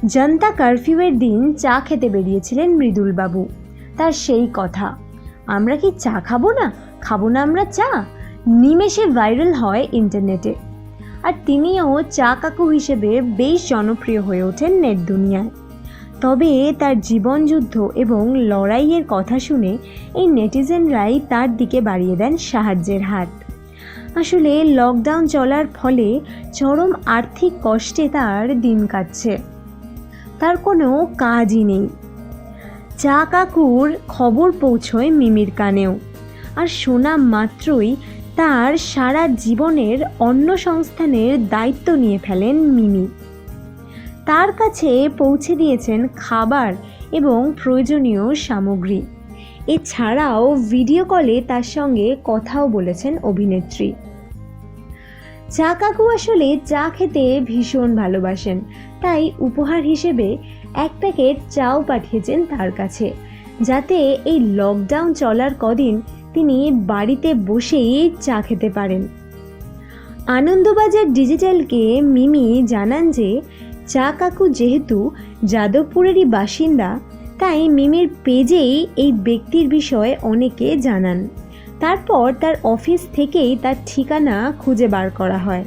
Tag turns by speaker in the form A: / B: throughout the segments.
A: জনতা কারফিউয়ের দিন চা খেতে বেরিয়েছিলেন মৃদুল বাবু। তার সেই কথা, আমরা কি চা খাবো না, খাবো না আমরা চা, নিমেষে ভাইরাল হয় ইন্টারনেটে। আর তিনিও চা কাকু হিসেবে বেশ জনপ্রিয় হয়ে ওঠেন নেট দুনিয়ায়। তবে তার জীবনযুদ্ধ এবং লড়াইয়ের কথা শুনে এই নেটিজেনরাই তার দিকে বাড়িয়ে দেন সাহায্যের হাত। আসলে লকডাউন চলার ফলে চরম আর্থিক কষ্টে তার দিন কাটছে, তার কোনো কাজই নেই। চা কাকুর খবর পৌঁছয় মিমির কানেও, আর শোনা মাত্রই তার সারা জীবনের অন্ন সংস্থানের দায়িত্ব নিয়ে ফেলেন মিমি। তার কাছে পৌঁছে দিয়েছেন খাবার এবং প্রয়োজনীয় সামগ্রী। এছাড়াও ভিডিও কলে তার সঙ্গে কথাও বলেছেন অভিনেত্রী। চা কাকু আসলে চা খেতে ভীষণ ভালোবাসেন, তাই উপহার হিসেবে এক প্যাকেট চাও পাঠিয়েছেন তার কাছে, যাতে এই লকডাউন চলার কদিন তিনি বাড়িতে বসেই চা খেতে পারেন। আনন্দবাজার ডিজিটালকে মিমি জানান যে চা কাকু যেহেতু যাদবপুরেরই বাসিন্দা, তাই মিমির পেজেই এই ব্যক্তির বিষয়ে অনেকে জানান। তারপর তার অফিস থেকেই তার ঠিকানা খুঁজে বার করা হয়।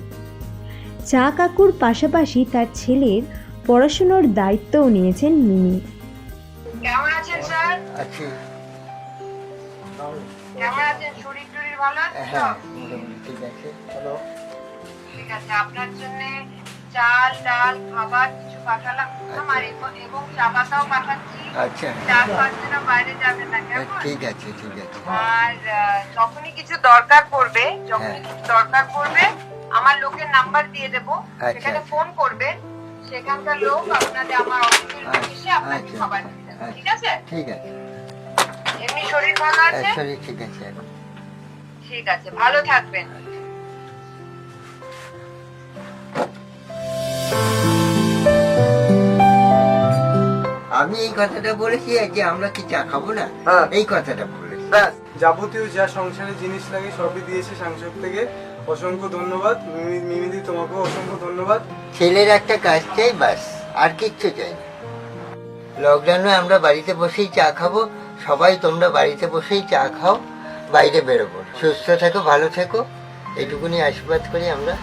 A: চা কাকুর পাশাপাশি তার ছেলের পড়াশোনার দায়িত্বও নিয়েছেন মিমি।
B: কেমন আছেন স্যার?
C: আছি।
B: কেমন আছেন? শরীর টরীর ভালো আছে তো?
C: হ্যাঁ, মোটামুটি ঠিক আছে। হ্যালো।
B: ঠিক আছে, আপনার জন্য চাল ডাল খাবার কিছু পাঠালাম এবং চা পাতাও পাঠাচ্ছি।
C: আচ্ছা।
B: চা খাওয়ার জন্য বাইরে যাবেন না, কেমন?
C: ঠিক আছে, ঠিক আছে।
B: আর যখনই কিছু দরকার পড়বে আমার লোকের নাম্বার দিয়ে দেবো, সেখানে ফোন করবেন। সেখানকার লোক আপনাদের আমার অফিসের এসে আপনাকে খাবার দিয়ে দেবে। ঠিক আছে?
C: ঠিক আছে।
B: এমনি শরীর ভালো আছে?
C: শরীর ঠিক আছে।
B: ঠিক আছে, ভালো থাকবেন।
C: আমি এই কথাটা বলেছি যে আমরা কি চা খাবো না, এই কথাটা বলেছি।
D: ব্যাস, যাবতীয় যা সংসারের জিনিস লাগে সবই দিয়েছে সাংসদ থেকে। অসংখ্য ধন্যবাদ মিমিদি, তোমাকেও অসংখ্য ধন্যবাদ।
C: ছেলের একটা কাজ চাই, বাস, আর কিচ্ছু চাই না। লকডাউনে আমরা বাড়িতে বসেই চা খাবো, সবাই তোমরা বাড়িতে বসেই চা খাও, বাইরে বেরোবো। সুস্থ থেকো, ভালো থেকো, এইটুকুনি আশীর্বাদ করি আমরা।